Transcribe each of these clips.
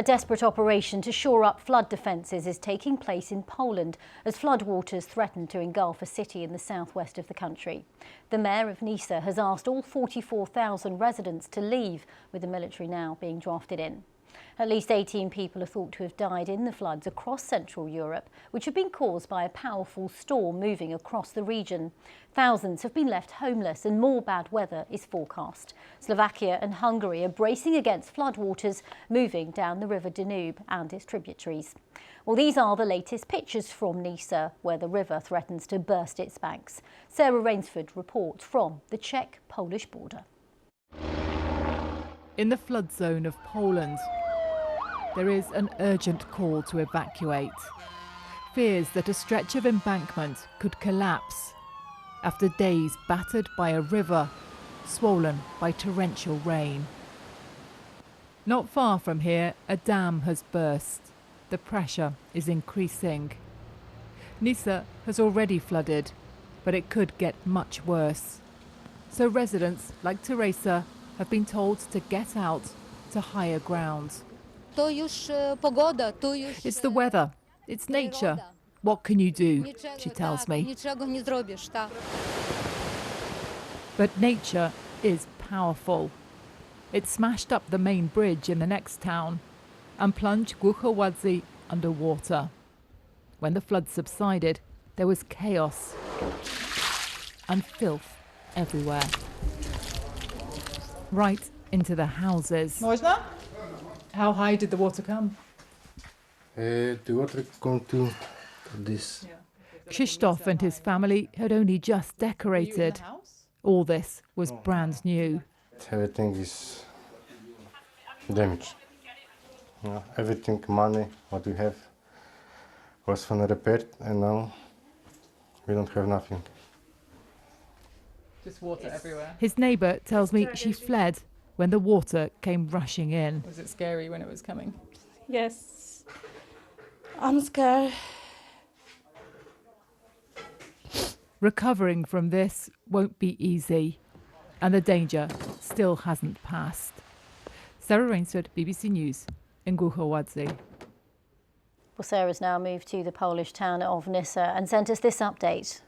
A desperate operation to shore up flood defences is taking place in Poland as floodwaters threaten to engulf a city in the southwest of the country. The mayor of Nysa has asked all 44,000 residents to leave, with the military now being drafted in. At least 18 people are thought to have died in the floods across Central Europe, which have been caused by a powerful storm moving across the region. Thousands have been left homeless and more bad weather is forecast. Slovakia and Hungary are bracing against floodwaters moving down the River Danube and its tributaries. Well, these are the latest pictures from Nysa, where the river threatens to burst its banks. Sarah Rainsford reports from the Czech-Polish border. In the flood zone of Poland, there is an urgent call to evacuate. Fears that a stretch of embankment could collapse after days battered by a river swollen by torrential rain. Not far from here, a dam has burst. The pressure is increasing. Nysa has already flooded, but it could get much worse. So residents like Teresa have been told to get out to higher ground. It's the weather, it's nature. What can you do, she tells me. But nature is powerful. It smashed up the main bridge in the next town and plunged Głuchoładzi underwater. When the flood subsided, there was chaos and filth everywhere. Right into the houses. How high did the water come? The water come to this. Krzysztof and his family had only just decorated. All this was brand new. Everything is damaged. Everything, money, what we have was from repaired, and now we don't have nothing. Just water everywhere. His neighbour tells me she fled when the water came rushing in. Was it scary when it was coming? Yes, I'm scared. Recovering from this won't be easy, and the danger still hasn't passed. Sarah Rainsford, BBC News in Głuchoładzi. Well, Sarah's now moved to the Polish town of Nysa and sent us this update.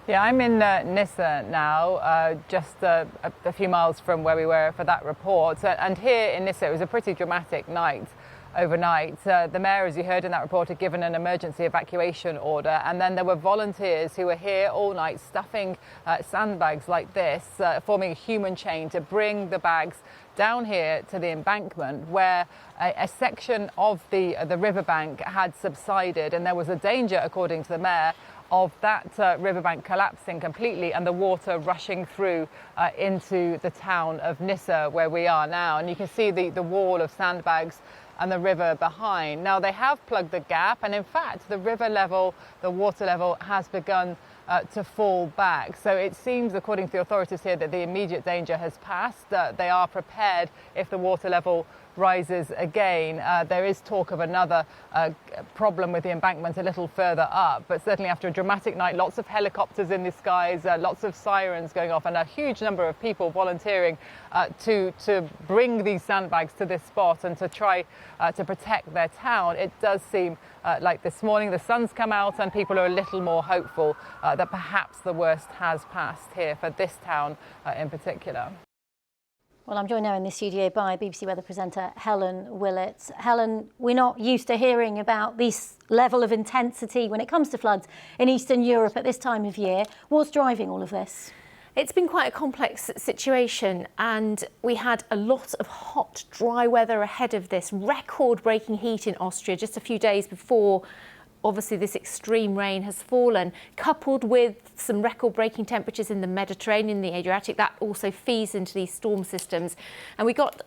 Yeah, I'm in Nysa now, just a few miles from where we were for that report. And here in Nysa, it was a pretty dramatic night overnight. The mayor, as you heard in that report, had given an emergency evacuation order, and then there were volunteers who were here all night stuffing sandbags like this, forming a human chain to bring the bags down here to the embankment, where a section of the riverbank had subsided, and there was a danger, according to the mayor, of that riverbank collapsing completely and the water rushing through into the town of Nysa, where we are now. And you can see the wall of sandbags and the river behind. Now, they have plugged the gap, and in fact, the river level, the water level has begun to fall back. So it seems, according to the authorities here, that the immediate danger has passed. They are prepared if the water level rises again. There is talk of another problem with the embankment a little further up, but certainly after a dramatic night, lots of helicopters in the skies, lots of sirens going off, and a huge number of people volunteering to bring these sandbags to this spot and to try to protect their town. It does seem like this morning the sun's come out and people are a little more hopeful that perhaps the worst has passed here for this town in particular. Well, I'm joined now in the studio by BBC weather presenter Helen Willett. Helen, we're not used to hearing about this level of intensity when it comes to floods in Eastern Europe at this time of year. What's driving all of this? It's been quite a complex situation, and we had a lot of hot, dry weather ahead of this. Record-breaking heat in Austria just a few days before obviously this extreme rain has fallen, coupled with some record-breaking temperatures in the Mediterranean, the Adriatic. That also feeds into these storm systems. And we got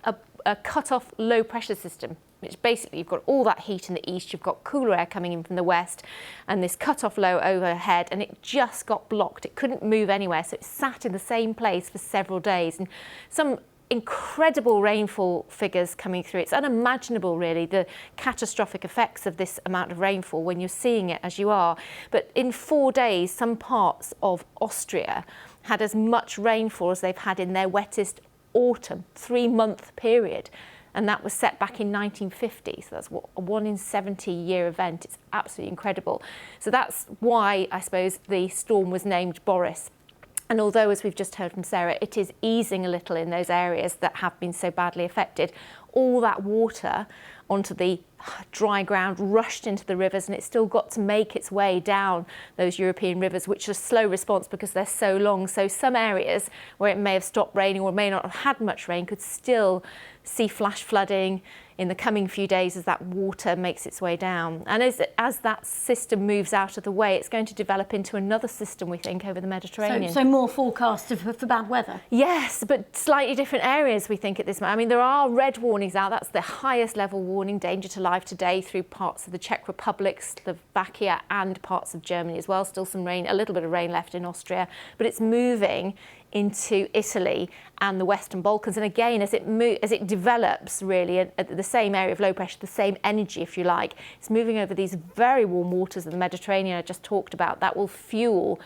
a cut-off low-pressure system, which basically you've got all that heat in the east, you've got cooler air coming in from the west, and this cut-off low overhead, and it just got blocked. It couldn't move anywhere, so it sat in the same place for several days. And some incredible rainfall figures coming through. It's unimaginable, really, the catastrophic effects of this amount of rainfall when you're seeing it as you are. But in 4 days, some parts of Austria had as much rainfall as they've had in their wettest autumn, 3-month period. and that was set back in 1950. So that's a 1 in 70 year event. It's absolutely incredible. So that's why I suppose the storm was named Boris. And although, as we've just heard from Sarah, it is easing a little in those areas that have been so badly affected, all that water onto the dry ground rushed into the rivers, and it's still got to make its way down those European rivers, which are slow response because they're so long. So some areas where it may have stopped raining or may not have had much rain could still see flash flooding in the coming few days as that water makes its way down. And as that system moves out of the way, it's going to develop into another system, we think, over the Mediterranean. So more forecasts for bad weather? Yes, but slightly different areas, we think, at this moment. I mean, there are red warnings out. That's the highest level warning, danger to life today, through parts of the Czech Republic, Slovakia and parts of Germany as well. Still some rain, a little bit of rain left in Austria, but it's moving into Italy and the Western Balkans. And again, as it develops really at the same area of low pressure, the same energy, if you like, it's moving over these very warm waters of the Mediterranean I just talked about. That will fuel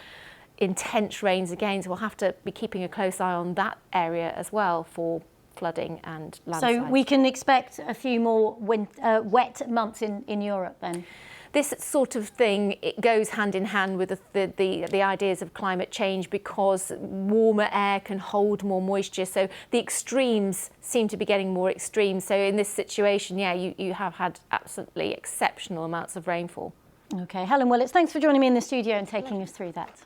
intense rains again. So we'll have to be keeping a close eye on that area as well for flooding and landslides. So we can expect a few more wet months in Europe then? This sort of thing, it goes hand in hand with the ideas of climate change, because warmer air can hold more moisture. So the extremes seem to be getting more extreme. So in this situation, yeah, you have had absolutely exceptional amounts of rainfall. OK, Helen Willits, thanks for joining me in the studio and taking us through that.